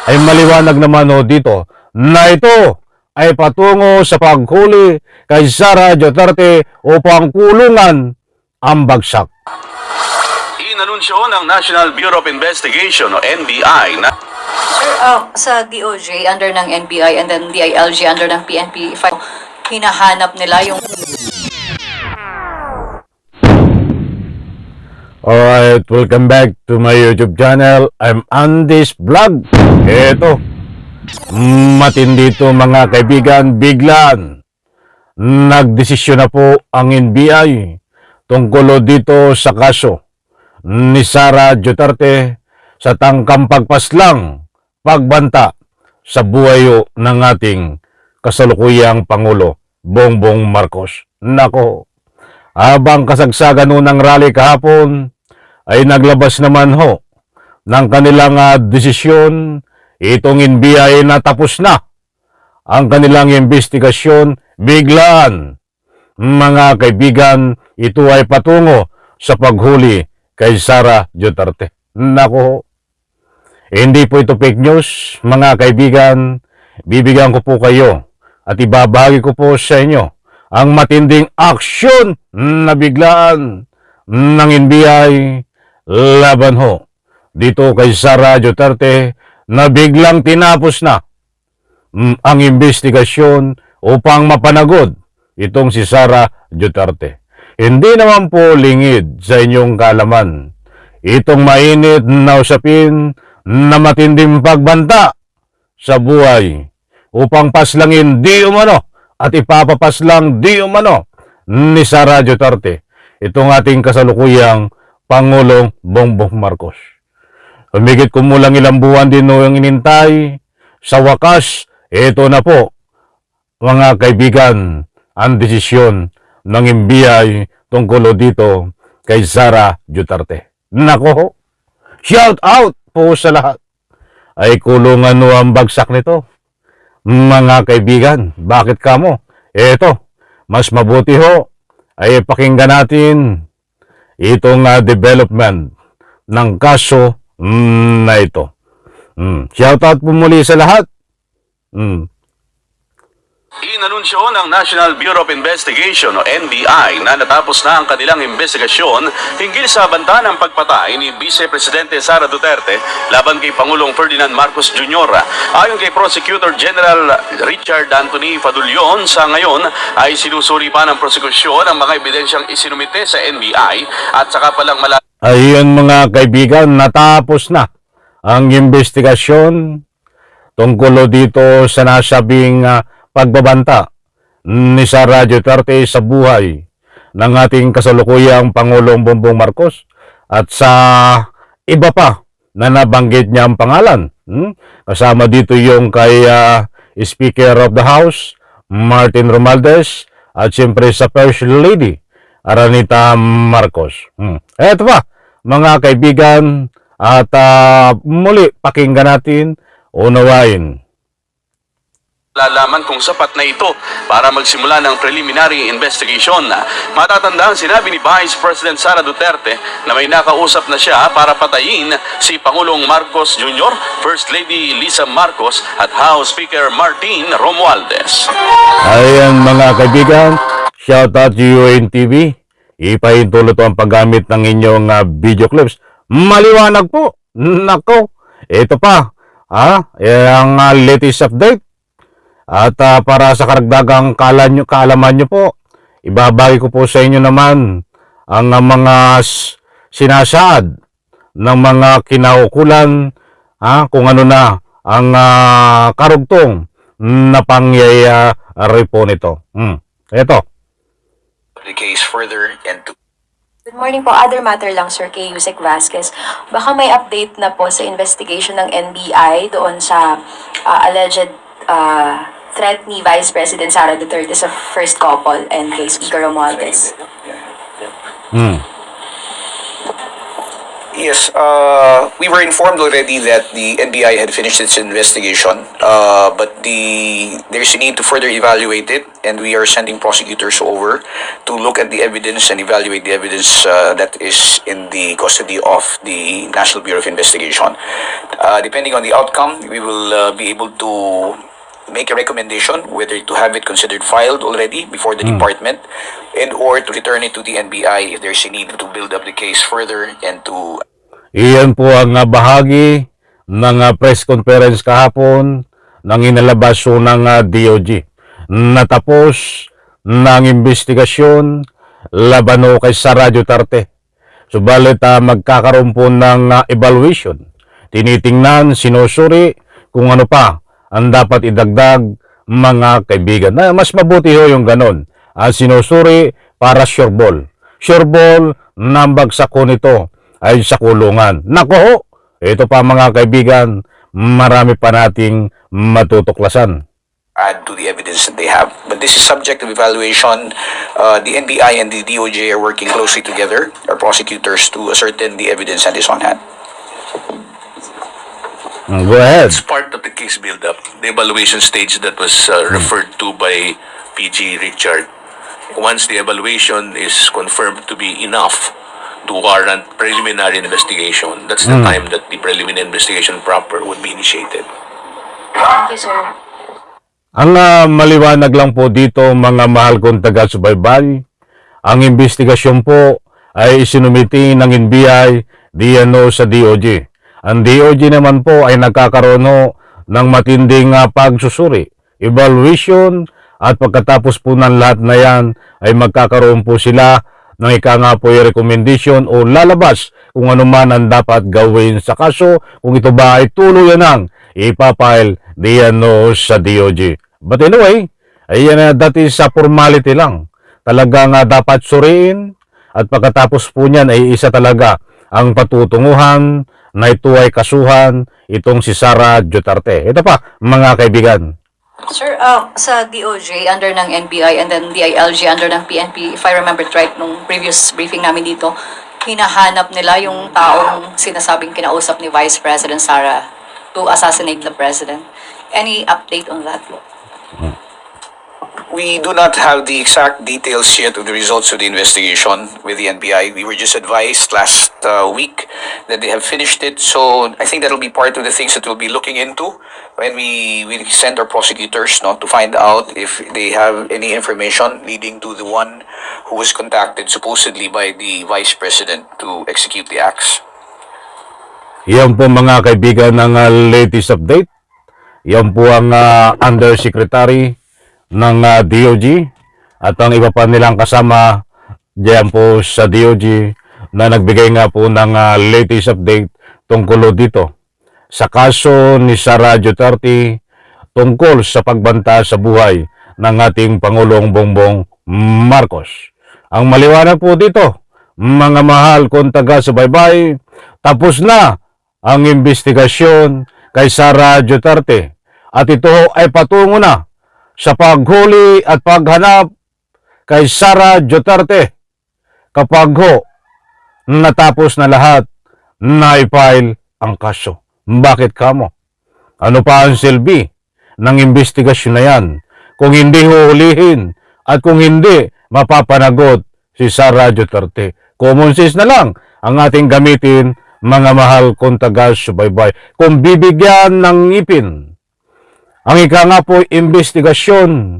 ay maliwanag naman dito na ito ay patungo sa paghuli kay Sara Duterte upang kulungan ang bagsak. Inanunsyo ng National Bureau of Investigation o NBI na Sir, sa DOJ under ng NBI and then DILG under ng PNP, hinahanap nila yung... Alright, welcome back to my YouTube channel. I'm Andy's Vlog. Eto, matindi to mga kaibigan, biglaan nagdesisyon na po ang NBI tungkol dito sa kaso ni Sara Duterte sa tangkang pagpaslang pagbanta sa buhay ng ating kasalukuyang Pangulo Bongbong Marcos. Nako, habang kasagsagan ng rally kahapon ay naglabas naman ng kanilang desisyon. Itong NBI na tapos na ang kanilang investigasyon. Biglaan, mga kaibigan, ito ay patungo sa paghuli kay Sara Duterte. Nako, hindi po ito fake news, mga kaibigan. Bibigyan ko po kayo at ibabahagi ko po sa inyo ang matinding aksyon na biglaan ng NBI laban dito kay Sara Duterte na biglang tinapos na ang investigasyon upang mapanagod itong si Sara Duterte. Hindi naman po lingid sa inyong kaalaman itong mainit na usapin na matinding pagbanta sa buhay upang paslangin di umano at ipapapaslang di umano ni Sara Duterte itong ating kasalukuyang Pangulong Bongbong Marcos. Humigit kumulang ilang buwan din yung inintay. Sa wakas, ito na po, mga kaibigan, ang desisyon ng NBI tungkol dito kay Sara Duterte. Nako, shout out po sa lahat. Ay kulungan ang bagsak nito. Mga kaibigan, bakit kamo? Eto, mas mabuti ay pakinggan natin itong development ng kaso na ito. Shoutout po muli sa lahat. Inanunsyo ng National Bureau of Investigation o NBI na natapos na ang kanilang investigasyon hinggil sa banta ng pagpatay ni Vice Presidente Sara Duterte laban kay Pangulong Ferdinand Marcos Jr. Ayon kay Prosecutor General Richard Anthony Fadulion, sa ngayon ay sinusuri pa ng prosekusyon ang mga ebidensyang isinumite sa NBI at saka palang Ayun mga kaibigan, natapos na ang investigasyon tungkol dito sa nasabing pagbabanta ni Sara Duterte sa buhay ng ating kasalukuyang Pangulong Bongbong Marcos at sa iba pa na nabanggit niya ang pangalan. Kasama dito yung kay Speaker of the House, Martin Romualdez, at siyempre sa First Lady, Aranita Marcos. Eto pa, mga kaibigan, at muli pakinggan natin, unawain. Lalaman kung sapat na ito para magsimula ng preliminary investigation. Matatandaan, sinabi ni Vice President Sara Duterte na may nakausap na siya para patayin si Pangulong Marcos Jr., First Lady Lisa Marcos at House Speaker Martin Romualdez. Ayan mga kaibigan, shoutout to UNTV. Ipahintulot ang paggamit ng inyong video clips. Maliwanag po. Nako, ito pa. Ang latest update. At para sa karagdagang kaalaman nyo po, ibabagi ko po sa inyo naman ang mga sinasaad ng mga kinaukulan, kung ano na ang karugtong na pangyayari po nito. Ito. The case further and to Good morning po. Other matter lang, Sir, kay Yusek Vasquez. Baka may update na po sa investigation ng NBI doon sa alleged threat ni Vice President Sara Duterte sa first couple and kay Speaker Romualdez. Yes, we were informed already that the NBI had finished its investigation, but there's a need to further evaluate it, and we are sending prosecutors over to look at the evidence and evaluate the evidence that is in the custody of the National Bureau of Investigation. Depending on the outcome, we will be able to make a recommendation whether to have it considered filed already before the department and or to return it to the NBI if there's a need to build up the case further and to Iyan po ang bahagi ng press conference kahapon ng inalabas po ng DOJ. Natapos ng investigasyon laban o kay Sara Duterte. Subalit magkakaroon po ng evaluation. Tinitingnan, sinusuri kung ano pa ang dapat idagdag, mga kaibigan. Mas mabuti ho yung ganon. Sinusuri para sure ball. Sure ball, nambagsak ko nito ay sa kulungan. Nako ho, ito pa mga kaibigan, marami pa nating matutuklasan. add to the evidence that they have. But this is subject to evaluation. The NBI and the DOJ are working closely together, our prosecutors, to ascertain the evidence that is on hand. Go ahead. It's part of the case build-up, the evaluation stage that was referred to by PG Richard. Once the evaluation is confirmed to be enough to warrant preliminary investigation, that's the time that the preliminary investigation proper would be initiated. Thank you, sir. Ang maliwanag lang po dito, mga mahal kong taga-subaybay, ang investigasyon po ay isinumiti ng NBI DNO sa DOJ. Ang DOJ naman po ay nagkakaroon ng matinding pagsusuri, evaluation, at pagkatapos po ng lahat na yan ay magkakaroon po sila ng ika nga po yung recommendation o lalabas kung ano man ang dapat gawin sa kaso, kung ito ba ay tuluyan ng ipapile DNO sa DOJ. But anyway, ayan, that is a formality lang. Talagang dapat suriin at pagkatapos po niyan ay isa talaga ang patutunguhan na ito ay kasuhan itong si Sara Duterte. Ito pa, mga kaibigan. Sir, sa DOJ under ng NBI and then DILG under ng PNP, if I remember it right, nung previous briefing namin dito, hinahanap nila yung taong sinasabing kinausap ni Vice President Sara to assassinate the President. Any update on that? We do not have the exact details yet of the results of the investigation with the NBI. We were just advised last week that they have finished it. So I think that will be part of the things that we'll be looking into when we send our prosecutors to find out if they have any information leading to the one who was contacted supposedly by the Vice President to execute the acts. Yan po mga kaibigan ng latest update. Yan po ang Undersecretary ng DOJ at ang iba pa nilang kasama diyan po sa DOJ na nagbigay nga po ng latest update tungkol dito sa kaso ni Sara Duterte tungkol sa pagbanta sa buhay ng ating Pangulong Bongbong Marcos. Ang maliwanag po dito, mga mahal kong taga-subaybay, tapos na ang investigasyon kay Sara Duterte at ito ay patungo na sa paghuli at paghanap kay Sara Duterte kapag natapos na lahat na i-file ang kaso. Bakit kamo? Ano pa ang silbi ng investigasyon na yan kung hindi huhulihin at kung hindi mapapanagot si Sara Duterte? Common sense na lang ang ating gamitin, mga mahal kong taga-subaybay. Kung bibigyan ng ngipin ang ika nga po investigasyon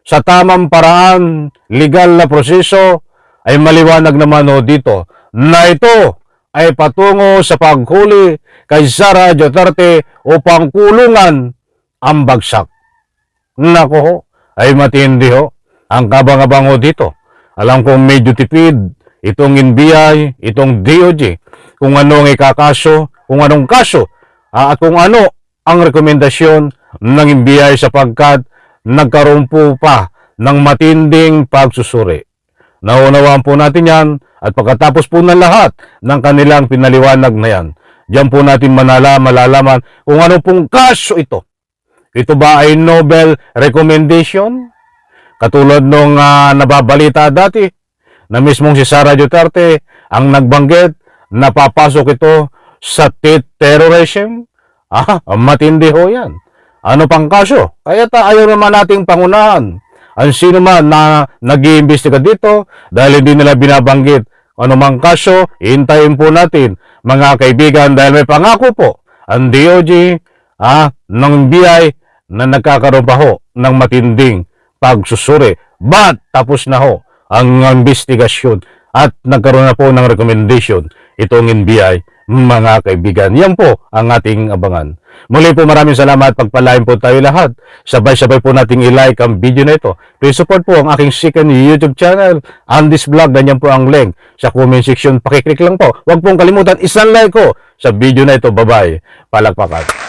sa tamang paraan, legal na proseso, ay maliwanag naman dito na ito ay patungo sa paghuli kay Sara Duterte upang kulungan ang bagsak. Nako ho, ay matindi ho. Ang kabang-abang dito. Alam kong medyo tipid itong NBI, itong DOJ, kung anong ikakaso, kung anong kaso, at kung ano ang rekomendasyon ng NBI sapagkat nagkaroon po pa ng matinding pagsusuri. Naunawaan po natin yan at pagkatapos po ng lahat ng kanilang pinaliwanag na yan, diyan po natin malalaman kung ano pong kaso ito. Ito ba ay Nobel recommendation? Katulad nung nababalita dati na mismong si Sara Duterte ang nagbanggit napapasok ito sa terrorism? Matindi ho yan. Ano pang kaso? Kaya ayaw naman nating pangunahan ang sino man na nag-iimbestiga dito dahil hindi nila binabanggit ano mang kaso, hintayin po natin mga kaibigan dahil may pangako po ang DOJ ng BI na nagkakaroon pa ho ng matinding pagsusuri. But tapos na ho ang investigasyon at nagkaroon na po ng recommendation itong NBI, mga kaibigan. Yan po ang ating abangan. Muli po maraming salamat. Pagpalain po tayo lahat. Sabay-sabay po nating i-like ang video na ito. Please support po ang aking second YouTube channel, Andy's Vlog. Ganyan po ang link sa comment section. Pakiclick lang po. Huwag pong kalimutan, isang like ko sa video na ito. Bye-bye. Palakpakan.